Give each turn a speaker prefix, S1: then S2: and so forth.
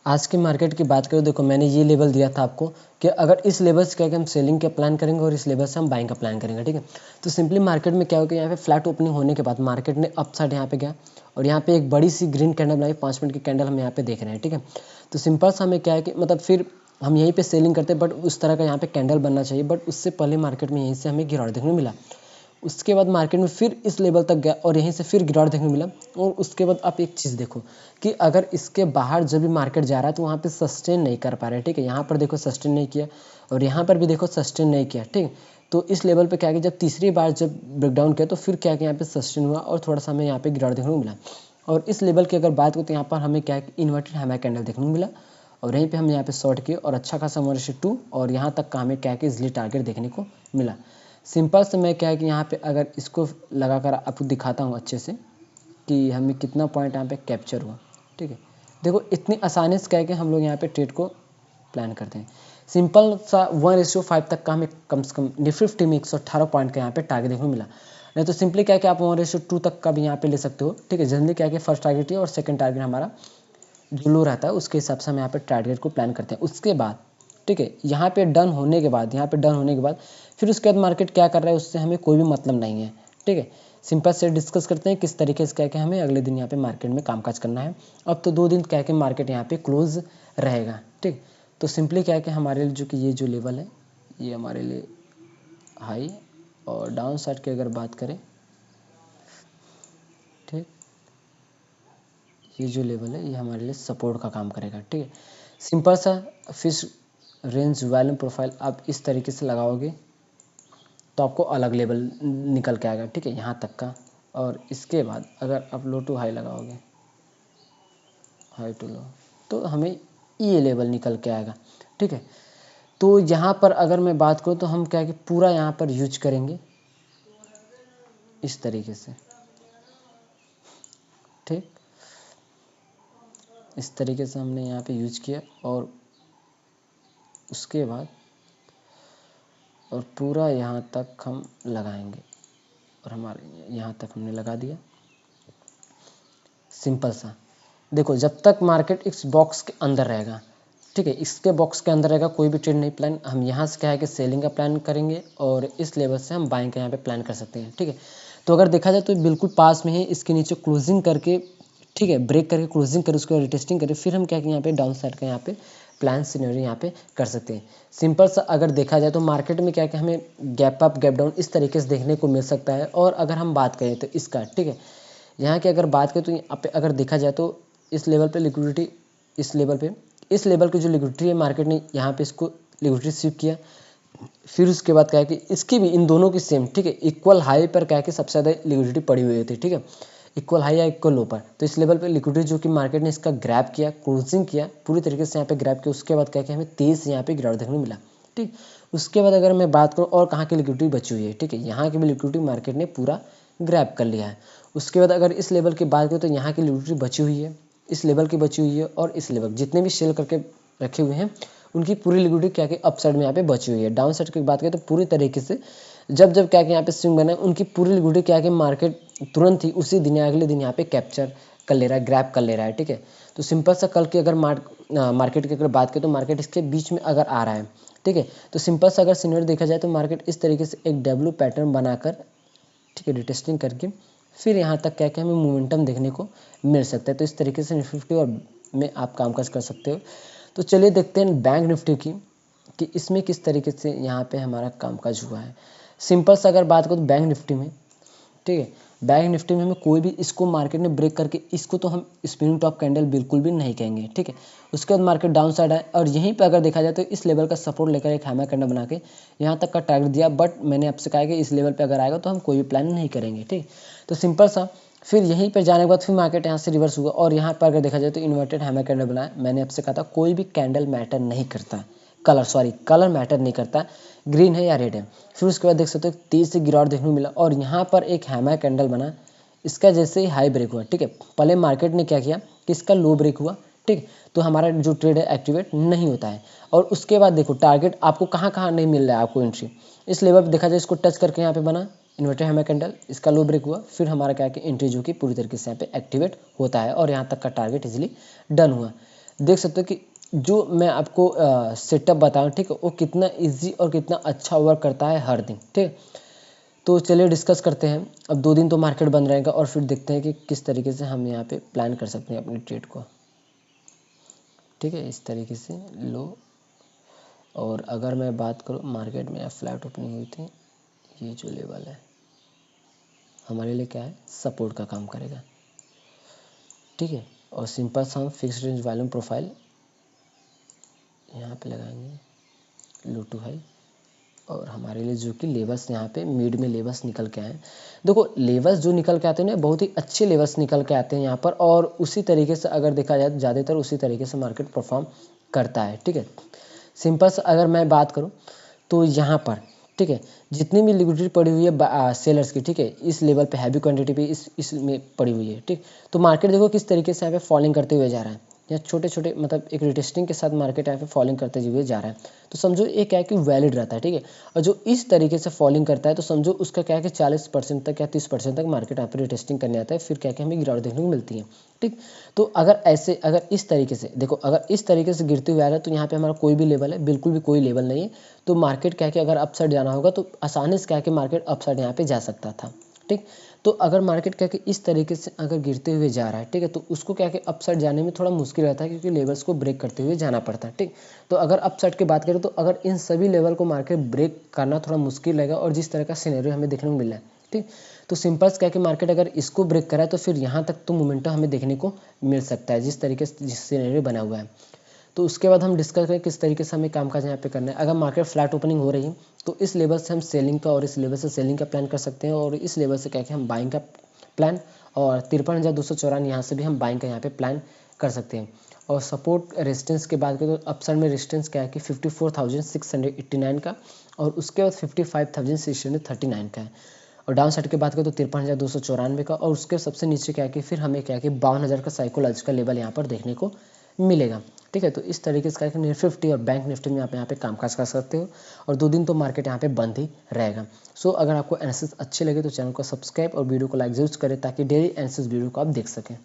S1: आज की मार्केट की बात करें, देखो मैंने ये लेवल दिया था आपको कि अगर इस लेवल से क्या कि हम सेलिंग का प्लान करेंगे और इस लेवल से हम बाइंग का प्लान करेंगे, ठीक है। तो सिंपली मार्केट में क्या हो गया, यहाँ पे फ्लैट ओपनिंग होने के बाद मार्केट ने अप साइड यहाँ पे गया और यहाँ पे एक बड़ी सी ग्रीन कैंडल बनाई, 5 मिनट की कैंडल हम यहाँ पे देख रहे हैं, ठीक है। तो सिंपल सा हमें क्या है कि मतलब फिर हम यहीं पे सेलिंग करते हैं, बट उस तरह का यहाँ पे कैंडल बनना चाहिए, बट उससे पहले मार्केट में यहीं से हमें गिरावट देखने को मिला। उसके बाद मार्केट में फिर इस लेवल तक गया और यहीं से फिर गिरावट देखने को मिला। और उसके बाद आप एक चीज़ देखो कि अगर इसके बाहर जब भी मार्केट जा रहा है तो वहाँ पे सस्टेन नहीं कर पा रहा है, ठीक है। यहाँ पर देखो सस्टेन नहीं किया और यहाँ पर भी देखो सस्टेन नहीं किया, ठीक है। तो इस लेवल पे क्या है कि जब तीसरी बार जब ब्रेकडाउन किया तो फिर क्या है कि यहाँ पे सस्टेन हुआ और थोड़ा सा हमें यहाँ पे गिरावट देखने को मिला। और इस लेवल की अगर बात करें तो यहाँ पर हमें क्या है कि इन्वर्टेड हैमर कैंडल देखने को मिला और यहीं पे हम यहाँ पे शॉर्ट किए और अच्छा खासा 1:2 और यहाँ तक का हमें क्या है कि इजली टारगेट देखने को मिला। सिंपल से मैं क्या है कि यहाँ पे अगर इसको लगाकर आपको दिखाता हूँ अच्छे से कि हमें कितना पॉइंट यहाँ पे कैप्चर हुआ, ठीक है। देखो इतनी आसानी से क्या है कि हम लोग यहाँ पे ट्रेड को प्लान करते हैं। सिंपल सा 1:5 तक का हमें कम से कम निफ्टी में 118 पॉइंट का यहाँ पे टारगेट देखने को मिला। नहीं तो सिंपली क्या है कि आप 1:2 तक का भी यहाँ पे ले सकते हो, ठीक है। जनरली क्या है कि फर्स्ट टारगेट है और सेकंड टारगेट हमारा जो लो रहता है उसके हिसाब से हम यहाँ पे टारगेट को प्लान करते हैं। उसके बाद ठीक है, यहाँ पे डन होने के बाद फिर उसके बाद मार्केट क्या कर रहा है उससे हमें कोई भी मतलब नहीं है, ठीक है। सिंपल से डिस्कस करते हैं किस तरीके से क्या कि हमें अगले दिन यहाँ पे मार्केट में कामकाज करना है। अब तो 2 दिन क्या कि मार्केट यहाँ पे क्लोज रहेगा, ठीक। तो सिंपली क्या है कि हमारे लिए ये जो लेवल है ये हमारे लिए हाई और डाउन साइड की अगर बात करें, ठीक, ये जो लेवल है ये हमारे लिए सपोर्ट का काम करेगा, ठीक है। सिंपल सा फिश रेंज वॉल्यूम प्रोफाइल आप इस तरीके से लगाओगे तो आपको अलग लेवल निकल के आएगा, ठीक है, यहाँ तक का। और इसके बाद अगर आप लो टू हाई लगाओगे, हाई टू लो, तो हमें ये लेवल निकल के आएगा, ठीक है। तो यहाँ पर अगर मैं बात करूँ तो हम क्या है कि पूरा यहाँ पर यूज करेंगे इस तरीके से, ठीक, इस तरीके से हमने यहाँ पे यूज किया और उसके बाद और पूरा यहाँ तक हम लगाएंगे और हमारे यहाँ तक हमने लगा दिया। सिंपल सा देखो जब तक मार्केट इस बॉक्स के अंदर रहेगा, ठीक है, इसके बॉक्स के अंदर रहेगा कोई भी ट्रेड नहीं प्लान, हम यहाँ से क्या है कि सेलिंग का प्लान करेंगे और इस लेवल से हम बाइंग का यहाँ पे प्लान कर सकते हैं, ठीक है। तो अगर देखा जाए तो बिल्कुल पास में ही इसके नीचे क्लोजिंग करके, ठीक है, ब्रेक करके क्लोजिंग करें, उसके बाद रिटेस्टिंग करें, फिर हम क्या कि यहाँ पे डाउन साइड का यहाँ पे प्लान सिनेरियो यहाँ पे कर सकते हैं। सिंपल सा अगर देखा जाए तो मार्केट में क्या कि हमें गैप अप गैप डाउन इस तरीके से देखने को मिल सकता है। और अगर हम बात करें तो इसका, ठीक है, यहाँ की अगर बात करें तो यहाँ पे अगर देखा जाए तो इस लेवल पे लिक्विडिटी, इस लेवल की जो लिक्विडिटी है मार्केट ने यहाँ पे इसको लिक्विडिटी स्वीप किया। फिर उसके बाद क्या है कि इसकी भी इन दोनों की सेम, ठीक है, इक्वल हाई पर क्या है कि सबसे ज़्यादा लिक्विडिटी पड़ी हुई थी, ठीक है, इक्वल हाई या इक्वल लो पर। तो इस लेवल पे लिक्विडिटी जो कि मार्केट ने इसका ग्रैब किया, क्लोजिंग किया पूरी तरीके से यहाँ पे ग्रैब किया। उसके बाद क्या कि हमें तेज़ यहाँ पे गिरावट देखने को मिला, ठीक। उसके बाद अगर मैं बात करूँ और कहाँ की लिक्विडिटी बची हुई है, ठीक है, यहाँ की भी लिक्विडिटी मार्केट ने पूरा ग्रैब कर लिया है। उसके बाद अगर इस लेवल की बात करें तो यहाँ की लिक्विडिटी बची हुई है, इस लेवल की बची हुई है और इस लेवल जितने भी सेल करके रखे हुए हैं उनकी पूरी लिक्विडिटी क्या कि अप साइड में यहाँ पे बची हुई है। डाउन साइड की बात करें तो पूरी तरीके से जब क्या कि यहाँ पे स्विंग बना है उनकी पूरी लिक्विडिटी क्या कि मार्केट तुरंत ही उसी दिन या अगले दिन यहाँ पे कैप्चर कर ले रहा है, ग्रैब कर ले रहा है, ठीक है। तो सिंपल सा कल की अगर मार्केट की अगर बात करें तो मार्केट इसके बीच में अगर आ रहा है, ठीक है, तो सिंपल सा अगर सीनियर देखा जाए तो मार्केट इस तरीके से एक डब्ल्यू पैटर्न बनाकर, ठीक है, रिटेस्टिंग करके फिर यहाँ तक क्या कि हमें मोमेंटम देखने को मिल सकता है। तो इस तरीके से निफ्टी और में आप कामकाज कर सकते हो। तो चलिए देखते हैं बैंक निफ्टी की कि इसमें किस तरीके से यहाँ पे हमारा कामकाज हुआ है। सिंपल से अगर बात करो तो बैंक निफ्टी में, ठीक है, बैंक निफ्टी में हमें कोई भी इसको मार्केट ने ब्रेक करके इसको तो हम स्पिनिंग टॉप कैंडल बिल्कुल भी नहीं कहेंगे, ठीक है। उसके बाद मार्केट डाउन साइड है और यहीं पे अगर देखा जाए तो इस लेवल का सपोर्ट लेकर एक हैमर कैंडल बना के यहाँ तक का टारगेट दिया। बट मैंने आपसे कहा कि इस लेवल पे अगर आएगा तो हम कोई भी प्लान नहीं करेंगे, ठीक। तो सिंपल सा फिर यहीं पर जाने के बाद फिर मार्केट यहाँ से रिवर्स हुआ और यहाँ पर अगर देखा जाए तो इन्वर्टेड हैमर कैंडल बनाया। मैंने आपसे कहा था कोई भी कैंडल मैटर नहीं करता, कलर मैटर नहीं करता, ग्रीन है या रेड है। फिर उसके बाद देख सकते हो तेज से गिरावट देखने को मिला और यहाँ पर एक हैमर कैंडल बना, इसका जैसे ही हाई ब्रेक हुआ, ठीक है, पहले मार्केट ने क्या किया कि इसका लो ब्रेक हुआ, ठीक, तो हमारा जो ट्रेड है एक्टिवेट नहीं होता है। और उसके बाद देखो टारगेट आपको कहाँ कहाँ नहीं मिल रहा है आपको एंट्री, इस लेवल पर देखा जाए इसको टच करके यहाँ पे बना इन्वर्टेड हैमर कैंडल, इसका लो ब्रेक हुआ, फिर हमारा क्या है कि एंट्री जो कि पूरी तरीके से यहाँ पे एक्टिवेट होता है और यहाँ तक का टारगेट इजीली डन हुआ। देख सकते हो कि जो मैं आपको सेटअप बताऊँ, ठीक है, वो कितना इजी और कितना अच्छा वर्क करता है हर दिन, ठीक है। तो चलिए डिस्कस करते हैं। अब 2 दिन तो मार्केट बंद रहेगा और फिर देखते हैं कि किस तरीके से हम यहाँ पे प्लान कर सकते हैं अपनी ट्रेड को, ठीक है। इस तरीके से लो, और अगर मैं बात करूँ मार्केट में फ्लैट ओपनिंग हुई थी, ये जो लेवल है हमारे लिए क्या है, सपोर्ट का काम करेगा, ठीक है। और सिंपल सा हम फिक्स रेंज वॉल्यूम प्रोफाइल यहाँ पे लगाएंगे, लो टू हाई, और हमारे लिए जो कि लेवल्स यहाँ पे मिड में लेवल्स निकल के आए। देखो लेवल्स जो निकल के आते हैं ना, बहुत ही अच्छे लेवल्स निकल के आते हैं यहाँ पर, और उसी तरीके से अगर देखा जाए तो ज़्यादातर उसी तरीके से मार्केट परफॉर्म करता है, ठीक है। सिंपल से अगर मैं बात करूँ तो यहाँ पर, ठीक है, जितनी भी लिक्विडिटी पड़ी हुई है सेलर्स की, ठीक है, इस लेवल पे हैवी क्वांटिटी पे इसमें पड़ी हुई है, ठीक। तो मार्केट देखो किस तरीके से यहाँ पे फॉलिंग करते हुए जा रहा है, या छोटे छोटे मतलब एक रिटेस्टिंग के साथ मार्केट यहाँ पे फॉलिंग करते हुए जा रहा है। तो समझो ये क्या है कि वैलिड रहता है, ठीक है। और जो इस तरीके से फॉलिंग करता है तो समझो उसका क्या है कि 40% तक या 30% तक मार्केट यहाँ पे रिटेस्टिंग करने आता है, फिर क्या कि हमें गिरावट देखने को मिलती है, ठीक। तो अगर इस तरीके से देखो, अगर इस तरीके से गिरते हुए आ रहा है तो यहाँ पे हमारा कोई भी लेवल है, बिल्कुल भी कोई लेवल नहीं है। तो मार्केट क्या है कि अगर अपसाइड जाना होगा तो आसानी से क्या है कि मार्केट अपसाइड यहाँ पे जा सकता था, ठीक। तो अगर मार्केट क्या है कि इस तरीके से अगर गिरते हुए जा रहा है, ठीक है, तो उसको क्या है कि अपसाइड जाने में थोड़ा मुश्किल रहता है, क्योंकि लेवल्स को ब्रेक करते हुए जाना पड़ता है, ठीक। तो अगर अपसाइड की बात करें तो अगर इन सभी लेवल को मार्केट ब्रेक करना थोड़ा मुश्किल रहेगा, और जिस तरह का सिनेरियो हमें देखने को मिल रहा है, ठीक। तो सिंपल क्या है कि मार्केट अगर इसको ब्रेक करा है तो फिर यहाँ तक तो मोमेंटम हमें देखने को मिल सकता है, जिस तरीके से जिस सिनेरियो बना हुआ है। तो उसके बाद हम डिस्कस करें किस तरीके से हमें कामकाज यहाँ पे करना है। अगर मार्केट फ्लैट ओपनिंग हो रही है तो इस लेवल से हम सेलिंग का और इस लेवल से सेलिंग का प्लान कर सकते हैं, और इस लेवल से क्या कि हम बाइंग का प्लान, और 53,294 यहाँ से भी हम बाइंग का यहाँ पे प्लान कर सकते हैं। और सपोर्ट रेजिस्टेंस की बात करें तो अपसाइड में रेजिस्टेंस क्या है कि 54,689 का, और उसके बाद 55,639 का है। और डाउन साइड की बात करें तो 53,294 का, और उसके सबसे नीचे क्या है कि फिर हमें क्या है कि 52,000 का साइकोलॉजिकल लेवल यहाँ पर देखने को मिलेगा, ठीक है। तो इस तरीके से क्या निफ्टी और बैंक निफ्टी में आप यहाँ पे कामकाज कर सकते हो, और 2 दिन तो मार्केट यहाँ पे बंद ही रहेगा। सो अगर आपको एनालिसिस अच्छे लगे तो चैनल को सब्सक्राइब और वीडियो को लाइक जरूर करें, ताकि डेली एनालिसिस वीडियो को आप देख सकें।